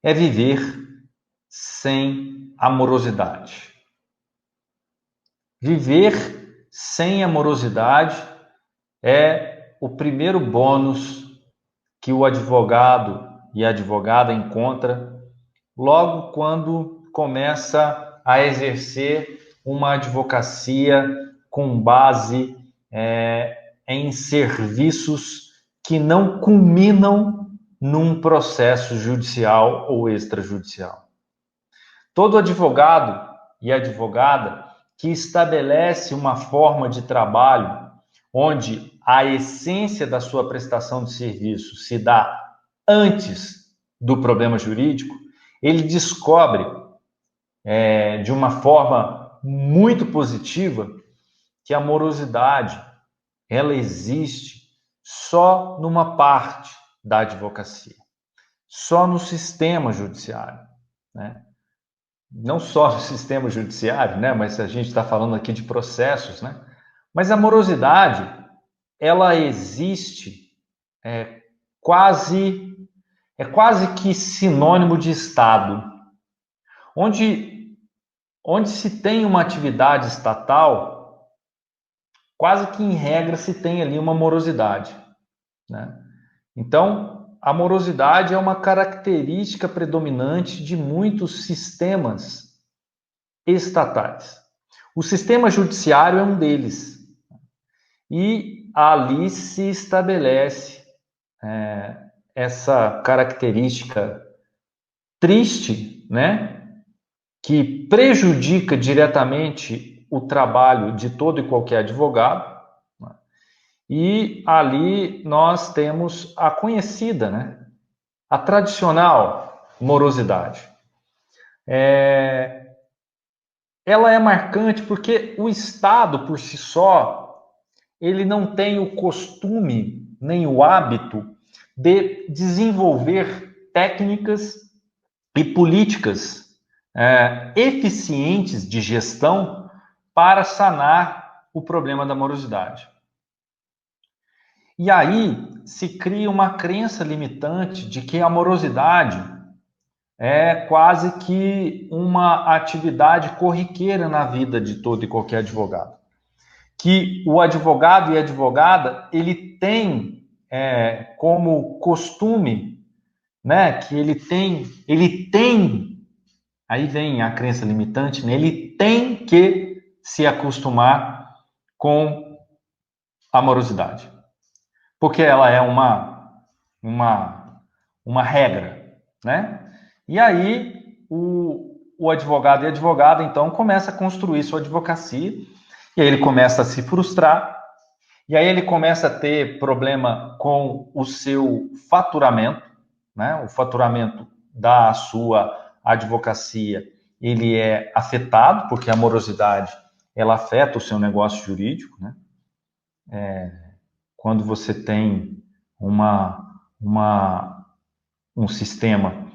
é viver sem amorosidade. Viver sem amorosidade é o primeiro bônus que o advogado e a advogada encontra logo quando começa a exercer uma advocacia com base em serviços que não culminam num processo judicial ou extrajudicial. Todo advogado e advogada que estabelece uma forma de trabalho onde a essência da sua prestação de serviço se dá antes do problema jurídico, ele descobre de uma forma muito positiva que a morosidade ela existe só numa parte da advocacia, só no sistema judiciário, né? Não só no sistema judiciário, né? Mas a gente está falando aqui de processos, né? Mas a morosidade ela existe é, quase quase que sinônimo de Estado, onde se tem uma atividade estatal, quase que em regra se tem ali uma morosidade, né? Então, a morosidade é uma característica predominante de muitos sistemas estatais. O sistema judiciário é um deles. E ali se estabelece essa característica triste, né? Que prejudica diretamente o trabalho de todo e qualquer advogado. E ali nós temos a conhecida, né? A tradicional morosidade. Ela é marcante porque o Estado, por si só, ele não tem o costume nem o hábito de desenvolver técnicas e políticas eficientes de gestão para sanar o problema da morosidade. E aí se cria uma crença limitante de que a morosidade é quase que uma atividade corriqueira na vida de todo e qualquer advogado. Que o advogado e a advogada, ele tem como costume, né, que ele tem, aí vem a crença limitante, né, ele tem que se acostumar com a morosidade. Porque ela é uma regra, né? E aí o advogado e a advogada, então, começa a construir sua advocacia, e aí ele começa a se frustrar, e aí ele começa a ter problema com o seu faturamento, né? O faturamento da sua advocacia, ele é afetado, porque a morosidade, ela afeta o seu negócio jurídico, né? Quando você tem um sistema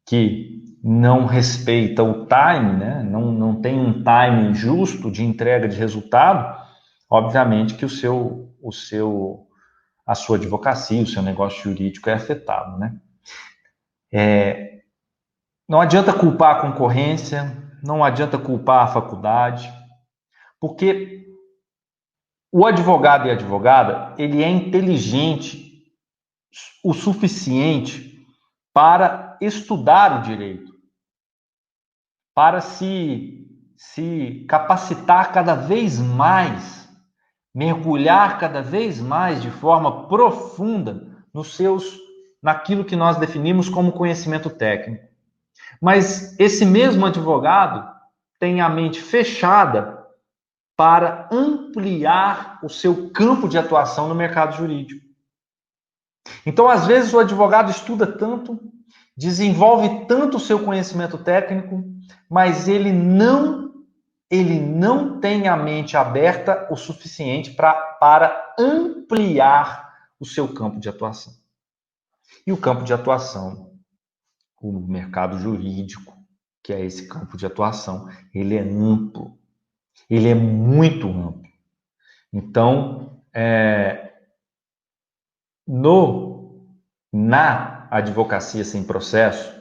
que não respeita o time, né? Não tem um time justo de entrega de resultado, obviamente que a sua advocacia, o seu negócio jurídico é afetado, né? Não adianta culpar a concorrência, não adianta culpar a faculdade, porque o advogado e a advogada, ele é inteligente o suficiente para estudar o direito, para se capacitar cada vez mais, mergulhar cada vez mais de forma profunda naquilo que nós definimos como conhecimento técnico. Mas esse mesmo advogado tem a mente fechada para ampliar o seu campo de atuação no mercado jurídico. Então, às vezes, o advogado estuda tanto, desenvolve tanto o seu conhecimento técnico, mas ele não tem a mente aberta o suficiente para ampliar o seu campo de atuação. E o campo de atuação, o mercado jurídico, que é esse campo de atuação, ele é amplo, ele é muito amplo. Então, na advocacia sem processo,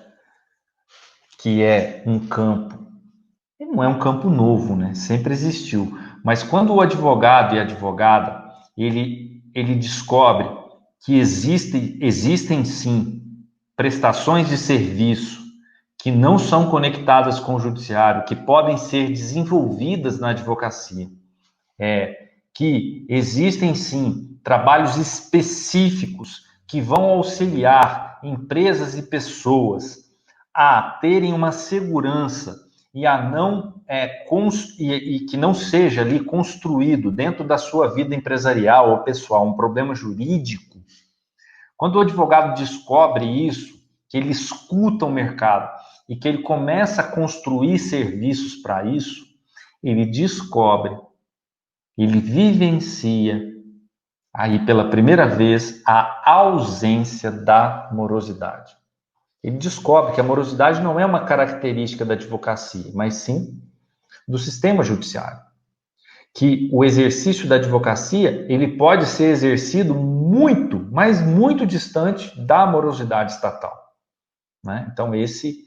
que é um campo, ele não é um campo novo, né? Sempre existiu. Mas quando o advogado e a advogada, ele descobre que existem sim prestações de serviço que não são conectadas com o judiciário, que podem ser desenvolvidas na advocacia, que existem sim trabalhos específicos que vão auxiliar empresas e pessoas a terem uma segurança e a não e que não seja ali construído dentro da sua vida empresarial ou pessoal um problema jurídico. Quando o advogado descobre isso, que ele escuta o mercado e que ele começa a construir serviços para isso, ele descobre, ele vivencia aí pela primeira vez a ausência da morosidade. Ele descobre que a morosidade não é uma característica da advocacia, mas sim do sistema judiciário. Que o exercício da advocacia, ele pode ser exercido muito, mas muito distante da morosidade estatal, né? Então esse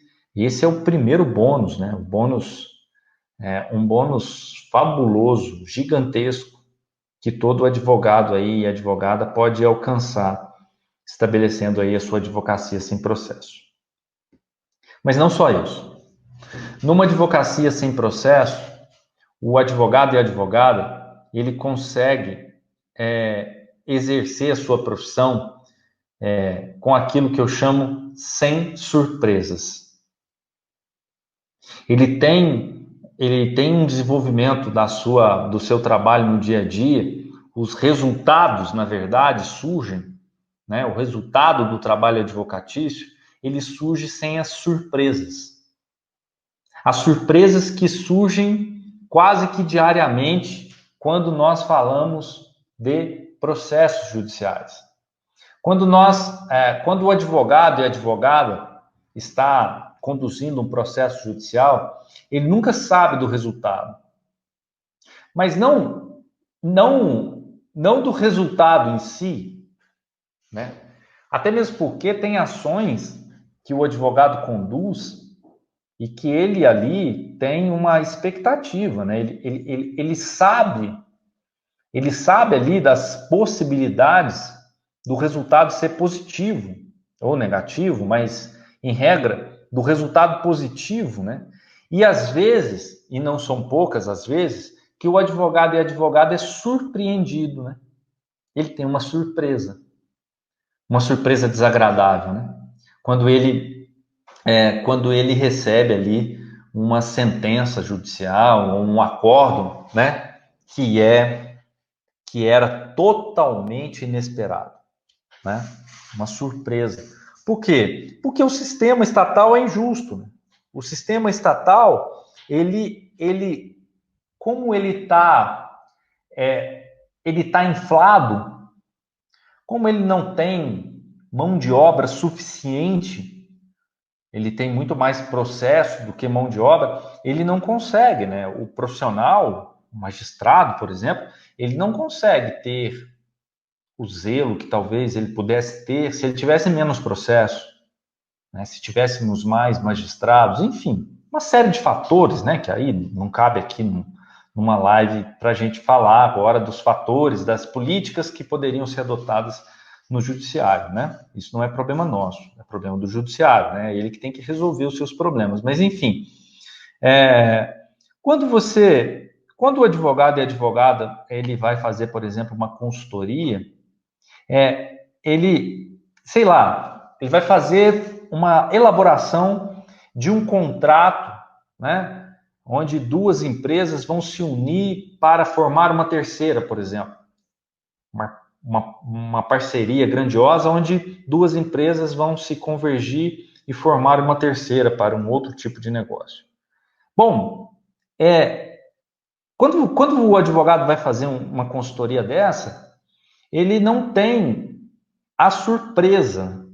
é o primeiro bônus, né? O bônus um bônus fabuloso, gigantesco, que todo advogado aí e advogada pode alcançar, estabelecendo aí a sua advocacia sem processo. Mas não só isso. Numa advocacia sem processo, o advogado e a advogada, ele consegue exercer a sua profissão com aquilo que eu chamo sem surpresas. Ele tem um desenvolvimento do seu trabalho no dia a dia, os resultados, na verdade, surgem, né? O resultado do trabalho advocatício, ele surge sem as surpresas. As surpresas que surgem quase que diariamente quando nós falamos de processos judiciais. Quando o advogado e a advogada está conduzindo um processo judicial, ele nunca sabe do resultado. Mas não do resultado em si, né? Até mesmo porque tem ações que o advogado conduz e que ele ali tem uma expectativa, né? Ele sabe ali das possibilidades do resultado ser positivo ou negativo, mas em regra do resultado positivo, né? E às vezes, e não são poucas as vezes, que o advogado e a advogada é surpreendido, né? Ele tem uma surpresa desagradável, né? Quando ele recebe ali uma sentença judicial ou um acórdão, né, que era totalmente inesperado, né? Uma surpresa. Por quê? Porque o sistema estatal é injusto, né? O sistema estatal, como ele está inflado, como ele não tem mão de obra suficiente, ele tem muito mais processo do que mão de obra, ele não consegue, né? O profissional, o magistrado, por exemplo, ele não consegue ter o zelo que talvez ele pudesse ter se ele tivesse menos processo, né? Se tivéssemos mais magistrados, enfim, uma série de fatores, né? Que aí não cabe aqui numa live para a gente falar agora dos fatores, das políticas que poderiam ser adotadas no judiciário, né? Isso não é problema nosso, é problema do judiciário, né? Ele que tem que resolver os seus problemas. Mas, enfim, quando o advogado e a advogada, ele vai fazer, por exemplo, uma consultoria, ele vai fazer uma elaboração de um contrato, né? Onde duas empresas vão se unir para formar uma terceira, por exemplo. Uma parceria grandiosa onde duas empresas vão se convergir e formar uma terceira para um outro tipo de negócio. Bom, quando o advogado vai fazer uma consultoria dessa, ele não tem a surpresa.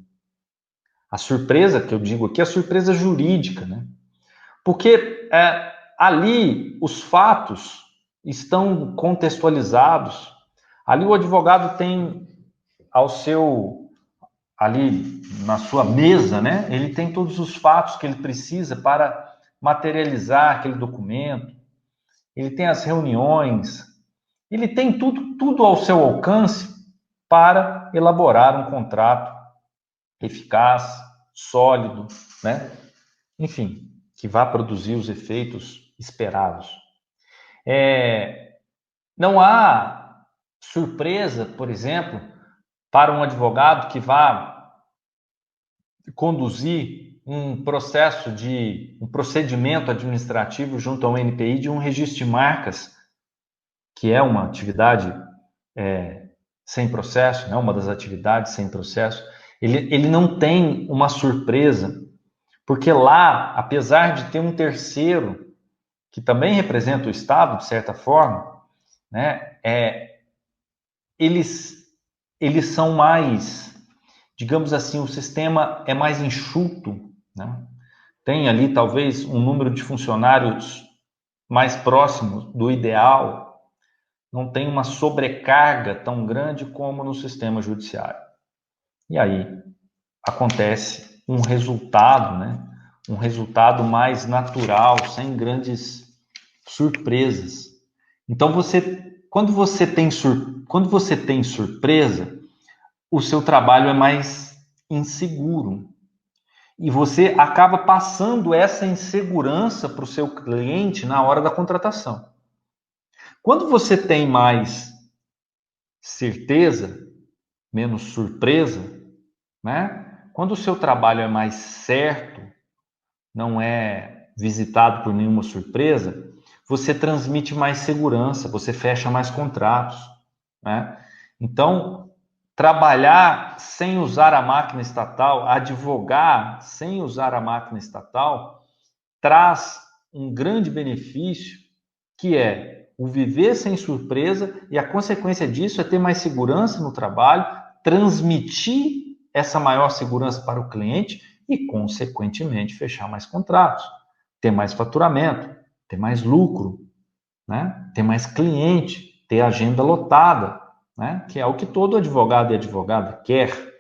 A surpresa que eu digo aqui é a surpresa jurídica, né? Porque ali os fatos estão contextualizados. Ali o advogado tem ao seu ali na sua mesa, né? Ele tem todos os fatos que ele precisa para materializar aquele documento, ele tem as reuniões, ele tem tudo ao seu alcance para elaborar um contrato eficaz, sólido, né? Enfim, que vá produzir os efeitos esperados. Não há surpresa, por exemplo, para um advogado que vá conduzir um procedimento administrativo junto ao NPI de um registro de marcas, que é uma atividade sem processo, né? Uma das atividades sem processo. Ele não tem uma surpresa, porque lá, apesar de ter um terceiro que também representa o Estado, de certa forma, né? Eles são mais, digamos assim, o sistema é mais enxuto, né? Tem ali talvez um número de funcionários mais próximo do ideal, não tem uma sobrecarga tão grande como no sistema judiciário. E aí acontece um resultado, né? Um resultado mais natural, sem grandes surpresas. Então quando você tem surpresa, o seu trabalho é mais inseguro. E você acaba passando essa insegurança para o seu cliente na hora da contratação. Quando você tem mais certeza, menos surpresa, né? Quando o seu trabalho é mais certo, não é visitado por nenhuma surpresa, você transmite mais segurança, você fecha mais contratos, né? Então, trabalhar sem usar a máquina estatal, advogar sem usar a máquina estatal, traz um grande benefício, que é o viver sem surpresa, e a consequência disso é ter mais segurança no trabalho, transmitir essa maior segurança para o cliente e, consequentemente, fechar mais contratos, ter mais faturamento, ter mais lucro, né? Ter mais cliente, ter agenda lotada, né? Que é o que todo advogado e advogada quer.